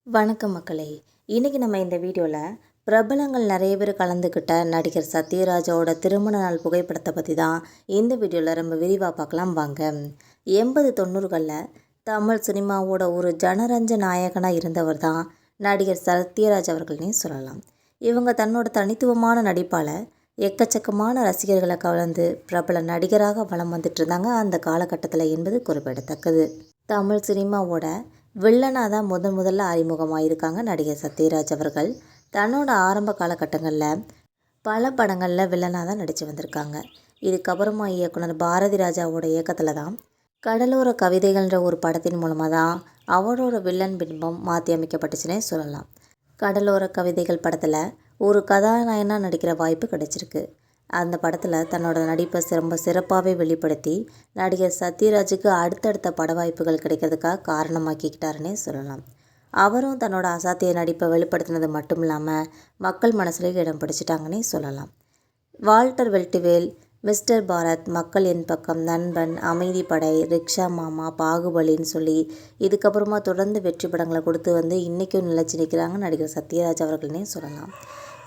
வணக்கம் மக்களே. இன்றைக்கி நம்ம இந்த வீடியோவில் பிரபலங்கள் நிறைய பேர் கலந்துக்கிட்ட நடிகர் சத்யராஜோட திருமண நாள் புகைப்படத்தை பற்றி தான் இந்த வீடியோவில் ரொம்ப விரிவாக பார்க்கலாம் வாங்க. 80-90களில் தமிழ் சினிமாவோட ஒரு ஜனரஞ்ச நாயகனாக இருந்தவர் தான் நடிகர் சத்யராஜ் அவர்கள்னே சொல்லலாம். இவங்க தன்னோட தனித்துவமான நடிப்பால் எக்கச்சக்கமான ரசிகர்களை கலந்து பிரபல நடிகராக வலம் வந்துட்டு இருந்தாங்க அந்த காலகட்டத்தில் என்பது குறிப்பிடத்தக்கது. தமிழ் சினிமாவோட வில்லனாக தான் முதல்ல அறிமுகமாயிருக்காங்க நடிகர் சத்யராஜ் அவர்கள். தன்னோட ஆரம்ப காலகட்டங்களில் பல படங்களில் வில்லனாக தான் நடித்து வந்திருக்காங்க. இதுக்கப்புறமா இயக்குனர் பாரதி ராஜாவோட இயக்கத்தில் தான் கடலோர கவிதைகள்ன்ற ஒரு படத்தின் மூலமாக தான் அவரோட வில்லன் பின்பம் மாற்றி அமைக்கப்பட்டுச்சுன்னே சொல்லலாம். கடலோர கவிதைகள் படத்தில் ஒரு கதாநாயகனாக நடிக்கிற வாய்ப்பு கிடைச்சிருக்கு. அந்த படத்தில் தன்னோட நடிப்பை ரொம்ப சிறப்பாகவே வெளிப்படுத்தி நடிகர் சத்யராஜுக்கு அடுத்தடுத்த பட வாய்ப்புகள் கிடைக்கிறதுக்காக காரணமாக்கிக்கிட்டாருன்னே சொல்லலாம். அவரும் தன்னோட அசாத்திய நடிப்பை வெளிப்படுத்தினது மட்டும் இல்லாமல் மக்கள் மனசில் இடம் பிடிச்சிட்டாங்கன்னே சொல்லலாம். வால்டர் வெல்டிவேல், மிஸ்டர் பாரத், மக்கள் என் பக்கம், நண்பன், அமைதி படை, ரிக்ஷா மாமா, பாகுபலின்னு சொல்லி இதுக்கப்புறமா தொடர்ந்து வெற்றி படங்களை கொடுத்து வந்து இன்றைக்கும் நிலைச்சி நிற்கிறாங்க நடிகர் சத்யராஜ் அவர்கள்னே சொல்லலாம்.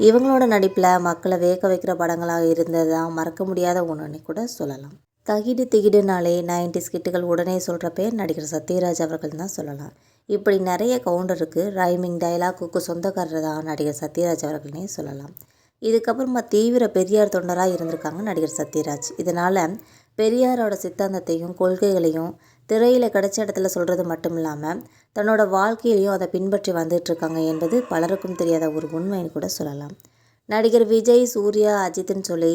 இவங்களோட நடிப்பில் மக்களை வேக்க வைக்கிற படங்களாக இருந்தது தான் மறக்க முடியாத ஒன்றுன்னு கூட சொல்லலாம். தகிடு திகிடுனாலே 90s கிட்டுகள் உடனே சொல்கிற பேர் நடிகர் சத்யராஜ் அவர்கள் தான் சொல்லலாம். இப்படி நிறைய கவுண்டருக்கு ரைமிங் டைலாக்குக்கு சொந்தக்காரர் தான் நடிகர் சத்யராஜ் அவர்கள்னே சொல்லலாம். இதுக்கப்புறமா தீவிர பெரியார் தொண்டராக இருந்திருக்காங்க நடிகர் சத்யராஜ். இதனால் பெரியாரோட சித்தாந்தத்தையும் கொள்கைகளையும் திரையில் கிடைச்ச இடத்துல சொல்கிறது மட்டும் இல்லாமல் தன்னோட வாழ்க்கையிலையும் அதை பின்பற்றி வந்துட்டுருக்காங்க என்பது பலருக்கும் தெரியாத ஒரு உண்மைன்னு கூட சொல்லலாம். நடிகர் விஜய், சூர்யா, அஜித்னு சொல்லி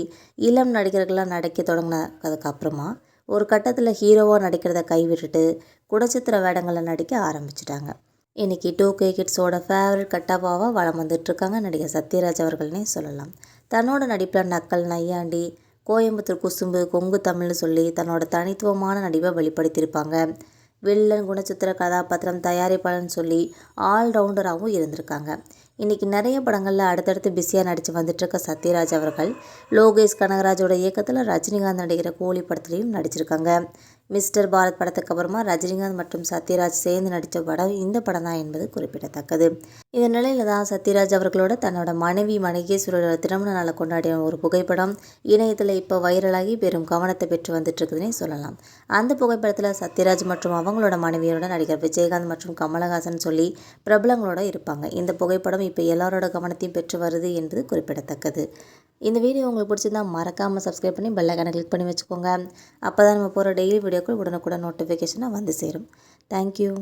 இளம் நடிகர்களாக நடிக்க தொடங்கினதுக்கு அப்புறமா ஒரு கட்டத்தில் ஹீரோவாக நடிக்கிறத கைவிட்டுட்டு குணச்சித்திர வேடங்களில் நடிக்க ஆரம்பிச்சிட்டாங்க. இன்றைக்கி 2K கிட்ஸோட ஃபேவரட் கட்டாவாக வளம் வந்துட்டுருக்காங்க நடிகர் சத்யராஜ் அவர்கள்னே சொல்லலாம். தன்னோட நடிப்பில் நக்கல், நையாண்டி, கோயம்புத்தூர் குசும்பு, கொங்கு தமிழ்னு சொல்லி தன்னோட தனித்துவமான நடிப்பை வெளிப்படுத்தியிருப்பாங்க. வில்லன், குணச்சித்திர கதாபாத்திரம், தயாரிப்பாளர்னு சொல்லி ஆல்ரவுண்டராகவும் இருந்திருக்காங்க. இன்றைக்கி நிறைய படங்களில் அடுத்தடுத்து பிஸியாக நடித்து வந்துட்டுருக்க சத்யராஜ் அவர்கள் லோகேஷ் கனகராஜோட இயக்கத்தில் ரஜினிகாந்த் நடிக்கிற கூலி படத்துலையும் நடிச்சிருக்காங்க. மிஸ்டர் பாரத் படத்துக்கு அப்புறமா ரஜினிகாந்த் மற்றும் சத்யராஜ் சேர்ந்து நடித்த படம் இந்த படம் தான் என்பது குறிப்பிடத்தக்கது. இந்த நிலையில் தான் சத்யராஜ் அவர்களோட தன்னோட மனைவி மணிகேஸ்வரோட திருமண நாளை கொண்டாடிய ஒரு புகைப்படம் இணையத்தில் இப்போ வைரலாகி பெரும் கவனத்தை பெற்று வந்துட்டு இருக்குதுன்னே சொல்லலாம். அந்த புகைப்படத்தில் சத்யராஜ் மற்றும் அவங்களோட மனைவியோட நடிகர் விஜயகாந்த் மற்றும் கமலஹாசன் சொல்லி பிரபலங்களோட இருப்பாங்க. இந்த புகைப்படம் இப்போ எல்லாரோட கவனத்தையும் பெற்று வருது என்பது குறிப்பிடத்தக்கது. இந்த வீடியோ உங்களுக்கு பிடிச்சிருந்தா மறக்காமல் சப்ஸ்கிரைப் பண்ணி பெல் ஐகானை கிளிக் பண்ணி வச்சுக்கோங்க. அப்போ தான் நம்ம போகிற டெய்லி வீடியோக்கள் உடனுக்குடன் நோட்டிஃபிகேஷனாக வந்து சேரும். தேங்க்யூ.